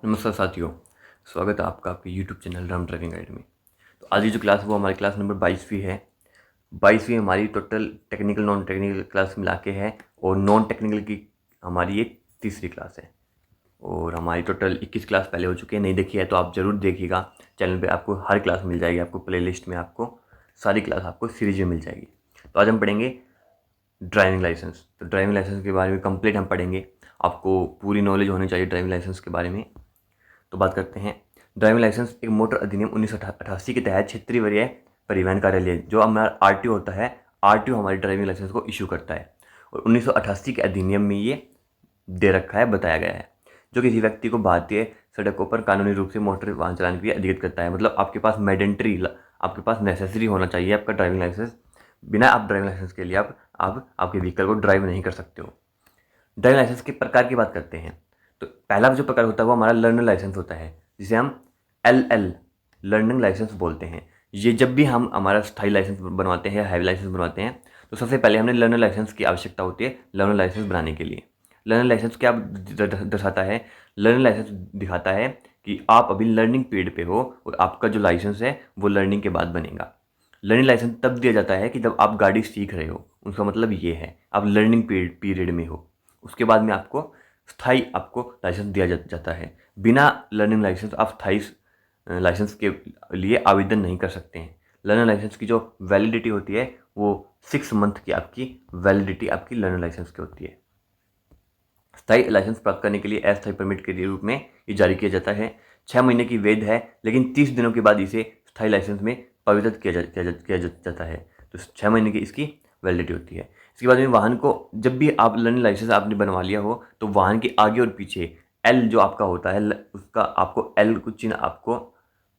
नमस्कार साथियों, स्वागत है आपका आपके YouTube channel Ram driving guide में। तो आज की जो क्लास है वो हमारी क्लास नंबर 22वीं है। 22वीं हमारी total technical non technical class मिला के है और नॉन टेक्निकल की हमारी ये तीसरी क्लास है। और हमारी टोटल 21 क्लास पहले हो चुकी है। नहीं देखी है तो आप ज़रूर देखिएगा, चैनल पे आपको हर क्लास मिल जाएगी। आपको प्लेलिस्ट में आपको सारी क्लास आपको सीरीज में मिल जाएगी। तो आज हम पढ़ेंगे ड्राइविंग लाइसेंस। तो ड्राइविंग लाइसेंस के बारे में कंप्लीट हम पढ़ेंगे। आपको पूरी नॉलेज होनी चाहिए ड्राइविंग लाइसेंस के बारे में। तो बात करते हैं ड्राइविंग लाइसेंस। एक मोटर अधिनियम 1988 के तहत क्षेत्रीय वरीय परिवहन कार्यालय जो हमारा आरटीओ होता है, आरटीओ हमारे ड्राइविंग लाइसेंस को इशू करता है। और 1988 के अधिनियम में ये दे रखा है, बताया गया है, जो किसी व्यक्ति को भारतीय सड़कों पर कानूनी रूप से मोटर वाहन चलाने के लिए अधिकृत करता है। मतलब आपके पास मैडेंट्री, आपके पास नेसेसरी होना चाहिए आपका ड्राइविंग लाइसेंस। बिना आप ड्राइविंग लाइसेंस के लिए आप आपके व्हीकल को ड्राइव नहीं कर सकते हो। ड्राइविंग लाइसेंस के प्रकार की बात करते हैं तो पहला जो प्रकार होता है वो हमारा लर्नर लाइसेंस होता है, जिसे हम LL लर्निंग लाइसेंस बोलते हैं। ये जब भी हम हमारा स्थायी लाइसेंस बनवाते हैं, हैवी लाइसेंस बनवाते हैं, तो सबसे पहले हमने लर्नर लाइसेंस की आवश्यकता होती है लर्नर लाइसेंस बनाने के लिए। लर्नर लाइसेंस क्या दर्शाता है? लर्नर लाइसेंस दिखाता है कि आप अभी लर्निंग पीरियड पे हो और आपका जो लाइसेंस है वो लर्निंग के बाद बनेगा। लर्निंग लाइसेंस तब दिया जाता है कि जब आप गाड़ी सीख रहे हो। उसका मतलब ये है आप लर्निंग पीरियड में हो। उसके बाद में आपको स्थायी आपको लाइसेंस दिया जाता है। बिना लर्निंग लाइसेंस आप स्थायी लाइसेंस के लिए आवेदन नहीं कर सकते हैं। लर्नर लाइसेंस की जो वैलिडिटी होती है वो 6 मंथ की आपकी वैलिडिटी आपकी लर्नर लाइसेंस की होती है। स्थायी लाइसेंस प्राप्त करने के लिए अस्थायी परमिट के रूप में ये जारी किया जाता है। 6 महीने की वैध है, लेकिन 30 दिनों के बाद इसे स्थायी लाइसेंस में परिवर्तित किया जाता है। तो 6 महीने की इसकी वैलिडिटी होती है। इसके बाद में वाहन को जब भी आप लर्निंग लाइसेंस आपने बनवा लिया हो तो वाहन के आगे और पीछे एल जो आपका होता है उसका आपको एल को चिन्ह आपको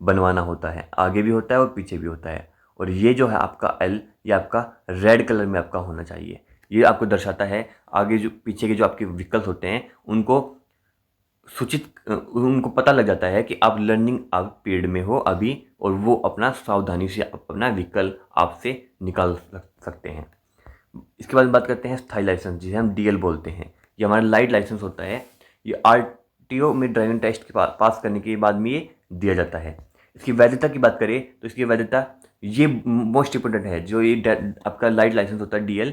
बनवाना होता है। आगे भी होता है और पीछे भी होता है। और ये जो है आपका एल, ये आपका रेड कलर में आपका होना चाहिए। ये आपको दर्शाता है आगे जो पीछे के जो आपके व्हीकल्स होते हैं उनको उनको पता लग जाता है कि आप लर्निंग आप पीरियड में हो अभी, और वो अपना सावधानी से अपना व्हीकल आपसे निकाल सकते हैं। इसके बाद बात करते हैं स्थायी लाइसेंस, जिसे हम DL बोलते हैं। ये हमारा लाइट लाइसेंस होता है। ये RTO में ड्राइविंग टेस्ट के पास करने के बाद में ये दिया जाता है। इसकी वैधता की बात करें तो इसकी वैधता ये मोस्ट इंपोर्टेंट है। जो ये आपका लाइट लाइसेंस होता है DL,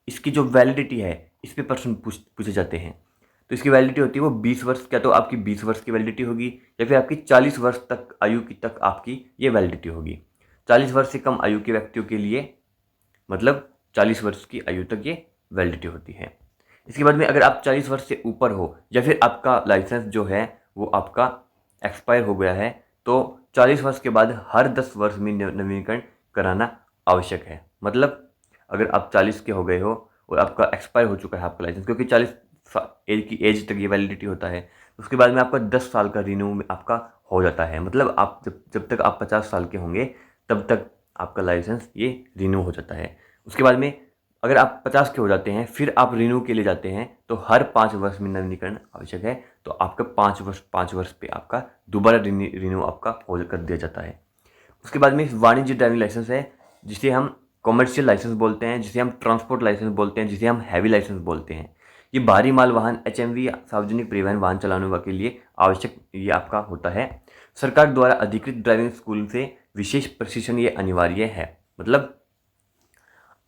इसकी जो वैलिडिटी है इस पे प्रश्न पूछे जाते हैं। तो इसकी वैलिडिटी होती है वो 20 वर्ष, क्या तो आपकी 20 वर्ष की वैलिडिटी होगी या फिर आपकी 40 वर्ष तक आयु की तक आपकी ये वैलिडिटी होगी। 40 वर्ष से कम आयु के व्यक्तियों के लिए मतलब 40 वर्ष की आयु तक ये वैलिडिटी होती है। इसके बाद में अगर आप 40 वर्ष से ऊपर हो या फिर आपका लाइसेंस जो है वो आपका एक्सपायर हो गया है, तो 40 वर्ष के बाद हर 10 वर्ष में नवीनीकरण कराना आवश्यक है। मतलब अगर आप 40 के हो गए हो और आपका एक्सपायर हो चुका है आपका लाइसेंस, क्योंकि 40 एज की एज तक ये वैलिडिटी होता है, उसके बाद में आपका 10 साल का रिन्यू में आपका हो जाता है। मतलब आप जब तक आप 50 साल के होंगे तब तक आपका लाइसेंस ये रिन्यू हो जाता है। उसके बाद में अगर आप 50 के हो जाते हैं फिर आप रिन्यू के लिए जाते हैं तो हर 5 वर्ष में नवीनीकरण आवश्यक है। तो आपका 5 वर्ष पे आपका दोबारा रिन्यू आपका हो कर दिया जाता है। उसके बाद में वाणिज्य ड्राइविंग लाइसेंस है, जिसे हम कॉमर्शियल लाइसेंस बोलते हैं, जिसे हम ट्रांसपोर्ट लाइसेंस बोलते हैं, जिसे हम हैवी लाइसेंस बोलते हैं। ये भारी माल वाहन HMV सार्वजनिक परिवहन वाहन चलाने के लिए आवश्यक ये आपका होता है। सरकार द्वारा अधिकृत ड्राइविंग स्कूल से विशेष प्रशिक्षण ये अनिवार्य है। मतलब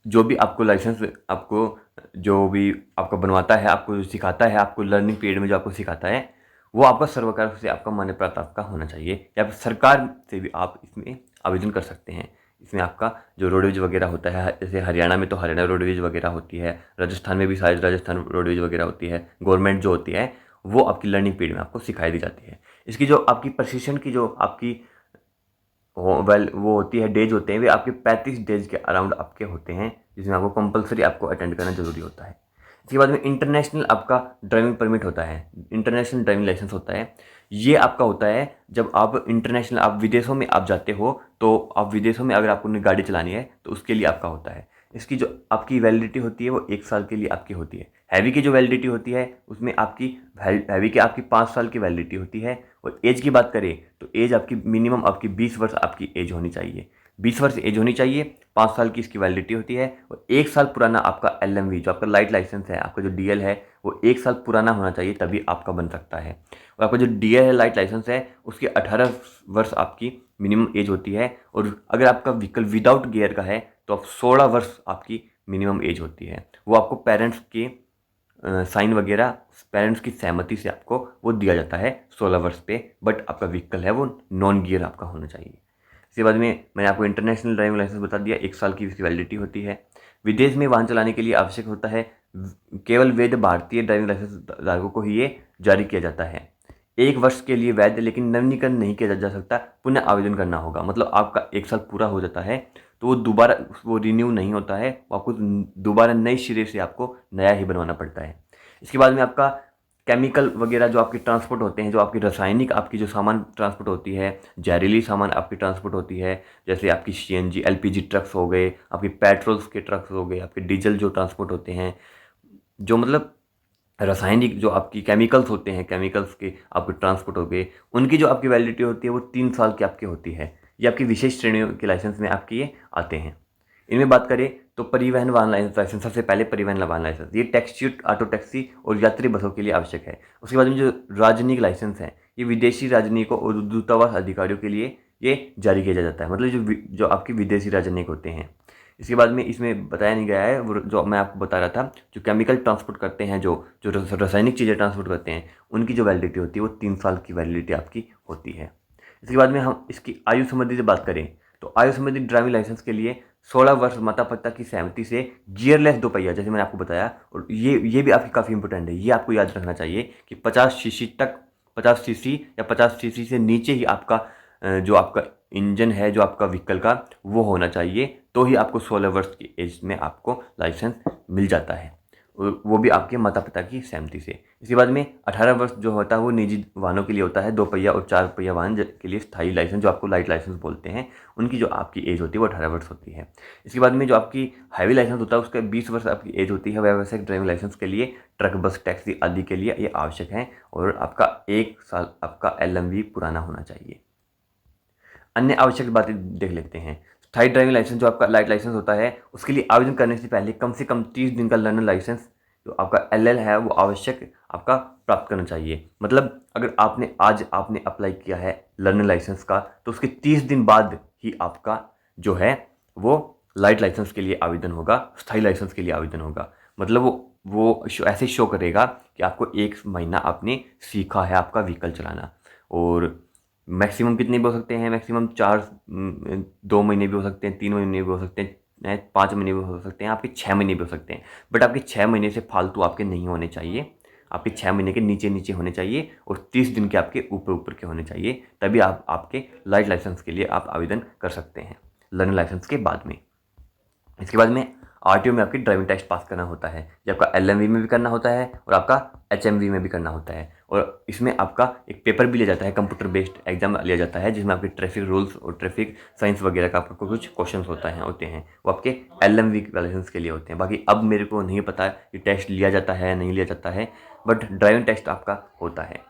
जो भी आपको लाइसेंस आपको जो भी आपका बनवाता है, आपको सिखाता है, आपको लर्निंग पीरियड में जो आपको सिखाता है, वो आपका सर्वकार से आपका मान्य प्राप्त आपका होना चाहिए, या फिर सरकार से भी आप इसमें आवेदन कर सकते हैं। इसमें आपका जो रोडवेज वगैरह होता है, जैसे हरियाणा में तो हरियाणा रोडवेज वगैरह होती है, राजस्थान में भी शायद राजस्थान रोडवेज वगैरह होती है। गवर्नमेंट जो होती है वो आपकी लर्निंग पीरियड में आपको सिखाई दी जाती है। इसकी जो आपकी प्रशिक्षण की जो आपकी वो होती है, डेज होते हैं, वे आपके 35 डेज के अराउंड आपके होते हैं, जिसमें आपको कंपलसरी आपको अटेंड करना जरूरी होता है। इसके बाद में इंटरनेशनल आपका ड्राइविंग परमिट होता है, इंटरनेशनल ड्राइविंग लाइसेंस होता है। ये आपका होता है जब आप इंटरनेशनल आप विदेशों में आप जाते हो, तो आप विदेशों में अगर आपको गाड़ी चलानी है तो उसके लिए आपका होता है। इसकी जो आपकी वैलिडिटी होती है वो 1 साल के लिए आपकी होती है। हैवी की जो वैलिडिटी होती है उसमें आपकी हैवी की आपकी 5 साल की वैलिडिटी होती है। और एज की बात करें तो एज आपकी मिनिमम आपकी 20 वर्ष आपकी एज होनी चाहिए। 20 वर्ष एज होनी चाहिए, 5 साल की इसकी वैलिडिटी होती है, और 1 साल पुराना आपका LMV जो आपका लाइट लाइसेंस है, आपका जो DL है वो 1 साल पुराना होना चाहिए, तभी आपका बन सकता है। और आपका जो DL है, लाइट लाइसेंस है, उसकी 18 वर्ष आपकी मिनिमम एज होती है, और अगर आपका व्हीकल विदाउट गियर का है तो आप 16 वर्ष आपकी मिनिमम एज होती है। वो आपको पेरेंट्स के साइन वगैरह, पेरेंट्स की सहमति से आपको वो दिया जाता है 16 वर्ष पे, बट आपका व्हीकल है वो नॉन गियर आपका होना चाहिए। इसके बाद में मैंने आपको इंटरनेशनल ड्राइविंग लाइसेंस बता दिया, 1 साल की इसकी वैलिडिटी होती है। विदेश में वाहन चलाने के लिए आवश्यक होता है केवल वैध भारतीय ड्राइविंग लाइसेंस धारकों को ही ये जारी किया जाता है। 1 वर्ष के लिए वैध, लेकिन नवीनीकरण नहीं किया जा सकता, पुनः आवेदन करना होगा। मतलब आपका 1 साल पूरा हो जाता है तो वो दोबारा वो रिन्यू नहीं होता है, वो आपको दोबारा नए सिरे से आपको नया ही बनवाना पड़ता है। इसके बाद में आपका केमिकल वगैरह जो आपके ट्रांसपोर्ट होते हैं, जो आपकी रासायनिक आपकी जो सामान ट्रांसपोर्ट होती है, जहरीली सामान आपकी ट्रांसपोर्ट होती है, जैसे आपकी CNG LPG ट्रक्स हो गए, आपके पेट्रोल्स के ट्रक्स हो गए, आपके डीजल जो ट्रांसपोर्ट होते हैं, जो मतलब रासायनिक जो आपकी केमिकल्स होते हैं, केमिकल्स के आपके ट्रांसपोर्ट हो गए, उनकी जो आपकी वैलिडिटी होती है वो 3 साल की आपकी होती है। ये आपकी विशेष श्रेणियों के लाइसेंस में आपके ये आते हैं। इनमें बात करें तो परिवहन वाहन लाइसेंस, सबसे पहले परिवहन वाहन लाइसेंस, ये टैक्सी, ऑटो टैक्सी और यात्री बसों के लिए आवश्यक है। उसके बाद में जो राजनिक लाइसेंस है, ये विदेशी राजनिकों और दूतावास अधिकारियों के लिए ये जारी किया जाता है, मतलब जो आपके विदेशी राजनिक होते हैं। इसके बाद में इसमें बताया नहीं गया है, वो जो मैं आपको बता रहा था, जो केमिकल ट्रांसपोर्ट करते हैं, जो जो रासायनिक चीज़ें ट्रांसपोर्ट करते हैं, उनकी जो वैलिडिटी होती है वो 3 साल की वैलिडिटी आपकी होती है। इसके बाद में हम इसकी आयु संबंधी से बात करें तो आयु संबंधी ड्राइविंग लाइसेंस के लिए 16 वर्ष माता पिता की सहमति से गियरलेस 2 पहिया, जैसे मैंने आपको बताया, और ये भी आपकी काफ़ी इंपॉर्टेंट है, ये आपको याद रखना चाहिए कि 50 सीसी तक, 50 सीसी या 50 सीसी से नीचे ही आपका जो आपका इंजन है, जो आपका व्हीकल का, वो होना चाहिए, तो ही आपको 16 वर्ष की एज में आपको लाइसेंस मिल जाता है, वो भी आपके माता पिता की सहमति से। इसके बाद में 18 वर्ष जो होता है वो निजी वाहनों के लिए होता है, 2 पहिया और 4 पहिया वाहन के लिए स्थायी लाइसेंस, जो आपको लाइट लाइसेंस बोलते हैं, उनकी जो आपकी एज होती है वो 18 वर्ष होती है। इसके बाद में जो आपकी हैवी लाइसेंस होता है उसका 20 वर्ष आपकी एज होती है। व्यावसायिक ड्राइविंग लाइसेंस के लिए, ट्रक, बस, टैक्सी आदि के लिए ये आवश्यक है, और आपका 1 साल आपका LMV पुराना होना चाहिए। अन्य आवश्यक बातें देख लेते हैं। स्थायी ड्राइविंग लाइसेंस जो आपका लाइट लाइसेंस होता है, उसके लिए आवेदन करने से कम 30 दिन का लर्नर लाइसेंस जो आपका LL है वो आवश्यक आपका प्राप्त करना चाहिए। मतलब अगर आपने अप्लाई किया है लर्नर लाइसेंस का, तो उसके 30 दिन बाद ही आपका जो है वो लाइट लाइसेंस के लिए आवेदन होगा, स्थायी लाइसेंस के लिए आवेदन होगा। मतलब वो ऐसे शो करेगा कि आपको 1 महीना आपने सीखा है आपका व्हीकल चलाना। और मैक्सिमम कितने भी हो सकते हैं, मैक्सिमम 2 महीने भी हो सकते हैं, 3 महीने भी हो सकते हैं, 5 महीने भी हो सकते हैं, आपके 6 महीने भी हो सकते हैं। बट आपके 6 महीने से फालतू आपके नहीं होने चाहिए, आपके 6 महीने के नीचे नीचे होने चाहिए, और 30 दिन के आपके ऊपर ऊपर के होने चाहिए, तभी आप आपके लाइट लाइसेंस के लिए आप आवेदन कर सकते हैं लर्निंग लाइसेंस के बाद में। इसके बाद में RTO में आपकी ड्राइविंग टेस्ट पास करना होता है, जो आपका LMV में भी करना होता है और आपका HMV में भी करना होता है। और इसमें आपका एक पेपर भी लिया जाता है, कंप्यूटर बेस्ड एग्जाम लिया जाता है, जिसमें आपके ट्रैफिक रूल्स और ट्रैफिक साइंस वगैरह का आपको कुछ क्वेश्चंस होते हैं, वो आपके LMV लाइसेंस के लिए होते हैं। बाकी अब मेरे को नहीं पता कि टेस्ट लिया जाता है नहीं लिया जाता है, बट ड्राइविंग टेस्ट आपका होता है।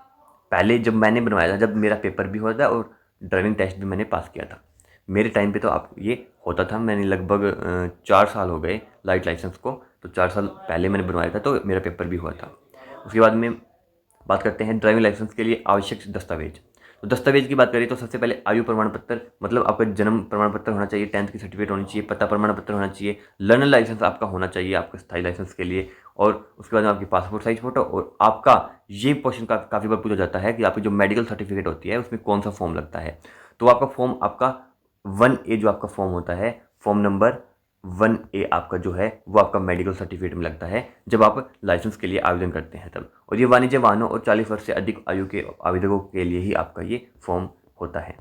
पहले जब मैंने बनवाया था, जब मेरा पेपर भी हुआ था और ड्राइविंग टेस्ट भी मैंने पास किया था, मेरे टाइम पे तो आप ये होता था। मैंने लगभग 4 साल हो गए लाइट लाइसेंस को, तो 4 साल पहले मैंने बनवाया था, तो मेरा पेपर भी हुआ था। उसके बाद में बात करते हैं ड्राइविंग लाइसेंस के लिए आवश्यक दस्तावेज। तो दस्तावेज की बात करें तो सबसे पहले आयु प्रमाण पत्र, मतलब आपका जन्म प्रमाण पत्र होना चाहिए, 10th की सर्टिफिकेट होनी चाहिए, पता प्रमाण पत्र होना चाहिए, लर्नर लाइसेंस आपका होना चाहिए आपके स्थायी लाइसेंस के लिए, और उसके बाद में आपकी पासपोर्ट साइज फोटो। और आपका ये क्वेश्चन काफ़ी बार पूछा जाता है कि आपकी जो मेडिकल सर्टिफिकेट होती है उसमें कौन सा फॉर्म लगता है। तो आपका फॉर्म आपका 1A जो आपका फॉर्म होता है, फॉर्म नंबर 1A आपका जो है वो आपका मेडिकल सर्टिफिकेट में लगता है जब आप लाइसेंस के लिए आवेदन करते हैं तब। और ये वाणिज्य वाहनों और 40 वर्ष से अधिक आयु के आवेदकों के लिए ही आपका ये फॉर्म होता है।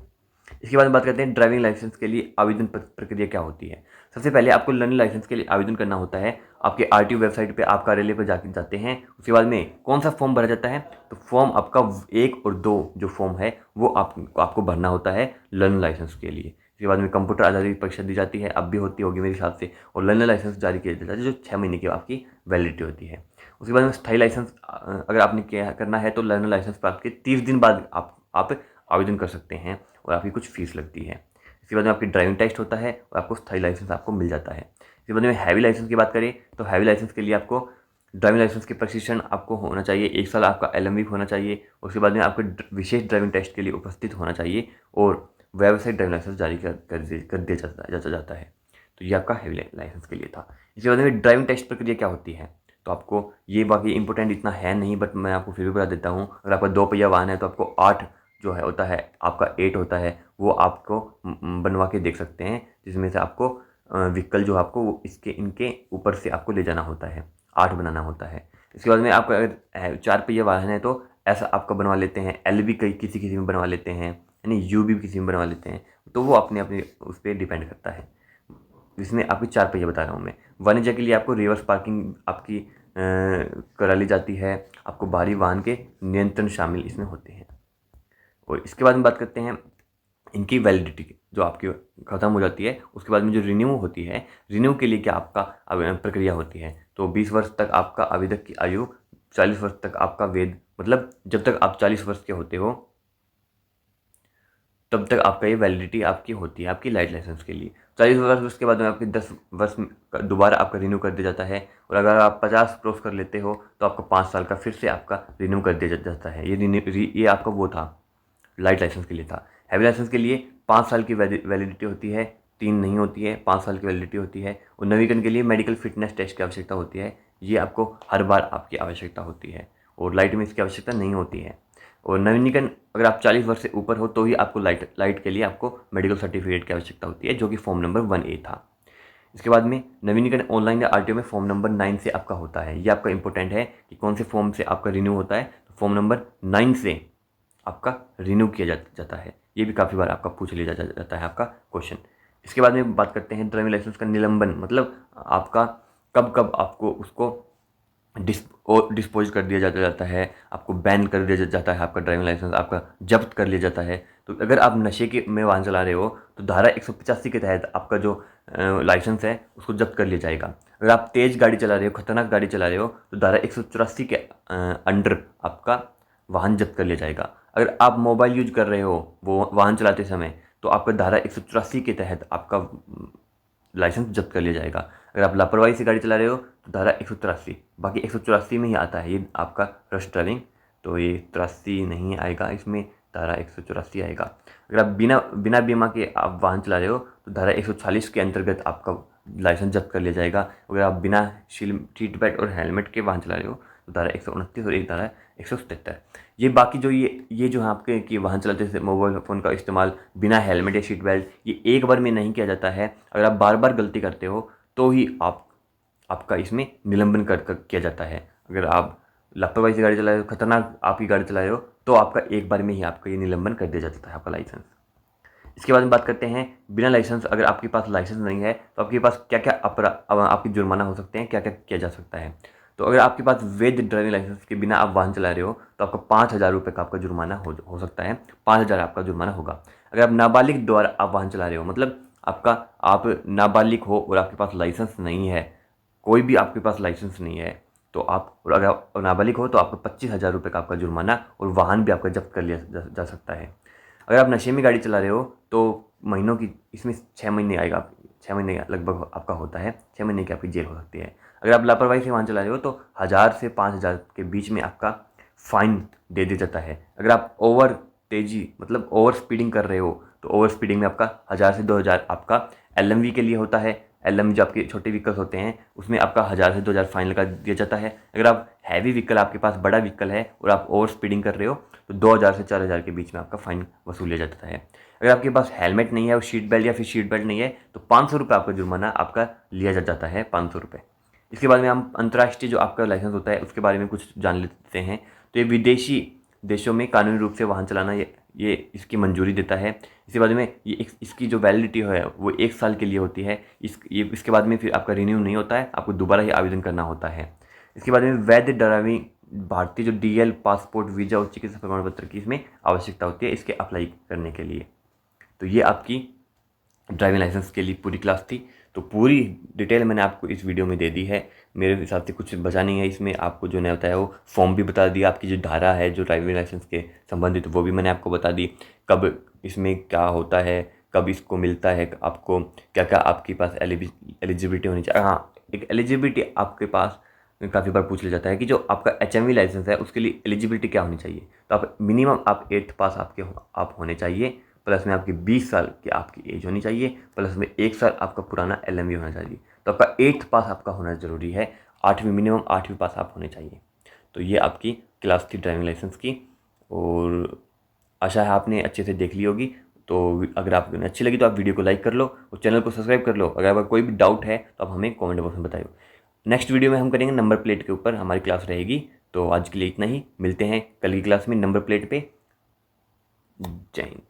इसके बाद बात करते हैं ड्राइविंग लाइसेंस के लिए आवेदन प्रक्रिया क्या होती है। सबसे पहले आपको लर्निंग लाइसेंस के लिए आवेदन करना होता है। आपके RTO वेबसाइट पे आप कार्यालय पर जाते हैं। उसके बाद में कौन सा फॉर्म भरा जाता है, तो फॉर्म आपका 1 और 2 जो फॉर्म है वो आपको भरना होता है लर्निंग लाइसेंस के लिए। इसके बाद में कंप्यूटर आधारित परीक्षा दी जाती है, अब भी होती होगी मेरे हिसाब से, और लर्नर लाइसेंस जारी किया जाता है जो 6 महीने की आपकी वैलिडिटी होती है। उसके बाद में स्थायी लाइसेंस अगर आपने क्या करना है तो लर्नर लाइसेंस प्राप्त के 30 दिन बाद आप आवेदन कर सकते हैं, और आपकी कुछ फीस लगती है। इसके बाद में आपकी ड्राइविंग टेस्ट होता है और आपको स्थायी लाइसेंस आपको मिल जाता है। इसके बाद में हैवी लाइसेंस की बात करें तो हैवी लाइसेंस के लिए आपको ड्राइविंग लाइसेंस के प्रशिक्षण आपको होना चाहिए, 1 साल आपका LMV होना चाहिए। उसके बाद में आपको विशेष ड्राइविंग टेस्ट के लिए उपस्थित होना चाहिए और व्यावसायिक ड्राइविंग लाइसेंस जारी कर दिया जाता है। तो ये आपका हैवी लाइसेंस के लिए था। इसके बाद में ड्राइविंग टेस्ट प्रक्रिया क्या होती है, तो आपको ये बाकी इंपॉर्टेंट इतना है नहीं, बट मैं आपको फिर भी बता देता हूँ। अगर आपका 2 पहिया वाहन है तो आपको 8 जो है होता है, आपका 8 होता है, वो आपको बनवा के देख सकते हैं, जिसमें से आपको व्हीकल जो आपको वो इनके ऊपर से आपको ले जाना होता है, 8 बनाना होता है। इसके बाद में आपका अगर 4 पहिया वाहन है तो ऐसा आपका बनवा लेते हैं, LV किसी में बनवा लेते हैं, यानी UV किसी में बनवा लेते हैं। तो वो अपने अपने उस पर डिपेंड करता है। इसमें आपकी 4 पहिया बता रहा हूँ मैं। वाणिज्य के लिए आपको रिवर्स पार्किंग आपकी करा ली जाती है, आपको बाहरी वाहन के नियंत्रण शामिल इसमें होते हैं। और इसके बाद में बात करते हैं इनकी वैलिडिटी जो आपकी ख़त्म हो जाती है, उसके बाद में जो रिन्यू होती है, रिन्यू के लिए क्या आपका प्रक्रिया होती है। तो 20 वर्ष तक आपका आवेदक की आयु, 40 वर्ष तक आपका वेद, मतलब जब तक आप 40 वर्ष के होते हो तब तक आपका ये वैलिडिटी आपकी होती है आपकी लाइट लाइसेंस के लिए। 40 वर्ष के बाद में आपकी 10 वर्ष दोबारा आपका रिन्यू कर दिया जाता है। और अगर आप 50 क्रॉस कर लेते हो तो आपका 5 साल का फिर से आपका रिन्यू कर दिया जाता है। ये आपका वो था, लाइट लाइसेंस के लिए था। हैवी लाइसेंस के लिए 5 साल की वैलिडिटी होती है, 3 नहीं होती है, 5 साल की वैलिडिटी होती है। और नवीकरण के लिए मेडिकल फिटनेस टेस्ट की आवश्यकता होती है, ये आपको हर बार आपकी आवश्यकता होती है। और लाइट में इसकी आवश्यकता नहीं होती है। और नवीनीकरण अगर आप 40 वर्ष से ऊपर हो तो ही आपको लाइट के लिए आपको मेडिकल सर्टिफिकेट की आवश्यकता होती है, जो कि फॉर्म नंबर 1A था। इसके बाद में नवीनीकरण ऑनलाइन या RTO में फॉर्म नंबर 9 से आपका होता है। ये आपका इंपॉर्टेंट है कि कौन से फॉर्म से आपका रिन्यू होता है। तो फॉर्म नंबर 9 से आपका रिन्यू किया जाता है। ये भी काफ़ी बार आपका पूछ लिया जाता है आपका क्वेश्चन। इसके बाद में बात करते हैं ड्राइविंग लाइसेंस का निलंबन, मतलब आपका कब कब आपको उसको डिस्पोज कर दिया जाता है, आपको बैन कर दिया जाता है, आपका ड्राइविंग लाइसेंस आपका जब्त कर लिया जाता है। तो अगर आप नशे के में वाहन चला रहे हो तो धारा 185 के तहत आपका जो लाइसेंस है उसको जब्त कर लिया जाएगा। अगर आप तेज़ गाड़ी चला रहे हो, खतरनाक गाड़ी चला रहे हो, तो धारा 184 के अंडर आपका वाहन जब्त कर लिया जाएगा। अगर आप मोबाइल यूज कर रहे हो वो वाहन चलाते समय, तो आपका धारा 184 के तहत आपका लाइसेंस जब्त कर लिया जाएगा। अगर आप लापरवाही से गाड़ी चला रहे हो तो धारा 183, बाकी 184 में ही आता है ये आपका रश ड्राइविंग, तो ये 83 नहीं आएगा, इसमें धारा 184 आएगा। अगर आप बिना बीमा के आप वाहन चला रहे हो तो धारा 146 के अंतर्गत आपका लाइसेंस जब्त कर लिया जाएगा। अगर आप बिना सीट बेल्ट और हेलमेट के वाहन चला रहे हो तो धारा 129 और एक धारा 177। ये बाकी जो ये जो है आपके कि वाहन चलाते से मोबाइल फ़ोन का इस्तेमाल बिना हेलमेट या सीट बेल्ट, ये एक बार में नहीं किया जाता है। अगर आप बार बार गलती करते हो तो ही आपका इसमें निलंबन किया जाता है। अगर आप लापरवाही से गाड़ी चला रहे हो, खतरनाक आपकी गाड़ी चला रहे हो, तो आपका एक बार में ही आपका ये निलंबन कर दिया जाता है आपका लाइसेंस। इसके बाद में बात करते हैं बिना लाइसेंस, अगर आपके पास लाइसेंस नहीं है तो आपके पास क्या क्या आपकी जुर्माना हो सकते हैं, क्या क्या किया जा सकता है। तो अगर आपके पास वैध ड्राइविंग लाइसेंस के बिना आप वाहन चला रहे हो तो आपका 5,000 रुपये का आपका जुर्माना हो सकता है, 5,000 आपका जुर्माना होगा। अगर आप नाबालिग द्वारा आप वाहन चला रहे हो, मतलब आप नाबालिग हो और आपके पास लाइसेंस नहीं है, कोई भी आपके पास लाइसेंस नहीं है, तो और अगर आप नाबालिग हो तो आपको 25,000 रुपये का आपका जुर्माना और वाहन भी आपका जब्त कर लिया जा सकता है। अगर आप नशे में गाड़ी चला रहे हो तो महीनों की, इसमें 6 महीने आएगा, 6 महीने लगभग आपका होता है, 6 महीने की आपकी जेल हो सकती है। अगर आप लापरवाही से वाहन चला रहे हो तो 1,000 से 5,000 के बीच में आपका फ़ाइन दे दिया जाता है। अगर आप ओवर तेज़ी मतलब ओवर स्पीडिंग कर रहे हो तो ओवर स्पीडिंग में आपका 1,000 से 2,000 आपका LMV के लिए होता है। LMV जो आपके छोटे व्हीकल्स होते हैं उसमें आपका 1,000 से 2,000 फाइन लगा दिया जाता है। अगर आप हैवी व्हीकल, आपके पास बड़ा व्हीकल है और आप ओवर स्पीडिंग कर रहे हो तो 2,000 से 4,000 के बीच में आपका फ़ाइन वसूल लिया जाता है। अगर आपके पास हेलमेट नहीं है और सीट बेल्ट या फिर सीट बेल्ट नहीं है तो 500 रुपये आपका जुर्माना आपका लिया जाता है, 500 रुपये। इसके बाद में हम अंतर्राष्ट्रीय जो आपका लाइसेंस होता है उसके बारे में कुछ जान लेते हैं। तो ये विदेशी देशों में कानूनी रूप से वाहन चलाना ये इसकी मंजूरी देता है। इसके बाद में इसकी जो वैलिडिटी है वो 1 साल के लिए होती है। इसके बाद में फिर आपका रिन्यू नहीं होता है, आपको दोबारा ही आवेदन करना होता है। इसके बाद में वैध ड्राइविंग भारतीय जो DL, पासपोर्ट, वीज़ा और चिकित्सा प्रमाण पत्र की इसमें आवश्यकता होती है इसके अप्लाई करने के लिए। तो ये आपकी ड्राइविंग लाइसेंस के लिए पूरी क्लास थी। तो पूरी डिटेल मैंने आपको इस वीडियो में दे दी है। मेरे हिसाब से कुछ बचा नहीं है इसमें। आपको जो नहीं बताया वो फॉर्म भी बता दिया, आपकी जो धारा है जो ड्राइविंग लाइसेंस के संबंधित वो भी मैंने आपको बता दी, कब इसमें क्या होता है, कब इसको मिलता है, आपको क्या क्या आपके पास एलिजिबिलिटी होनी चाहिए। हाँ, एक एलिजिबिलिटी आपके पास काफ़ी बार पूछ लिया जाता है कि जो आपका HMV लाइसेंस है उसके लिए एलिजिबिलिटी क्या होनी चाहिए। तो आप मिनिमम आप 8th पास आप होने चाहिए, प्लस में आपकी 20 साल की आपकी एज होनी चाहिए, प्लस में 1 साल आपका पुराना LMV होना चाहिए। तो आपका 8th पास आपका होना ज़रूरी है, 8वीं मिनिमम 8वीं पास आप होने चाहिए। तो ये आपकी क्लास 3 ड्राइविंग लाइसेंस की, और आशा है आपने अच्छे से देख ली होगी। तो अगर आपको अच्छी लगी तो आप वीडियो को लाइक कर लो और चैनल को सब्सक्राइब कर लो। अगर आपका कोई भी डाउट है तो आप हमें कमेंट बॉक्स में बताइए। नेक्स्ट वीडियो में हम करेंगे नंबर प्लेट के ऊपर, हमारी क्लास रहेगी। तो आज के लिए इतना ही, मिलते हैं कल की क्लास में नंबर प्लेट पे। जय हिंद।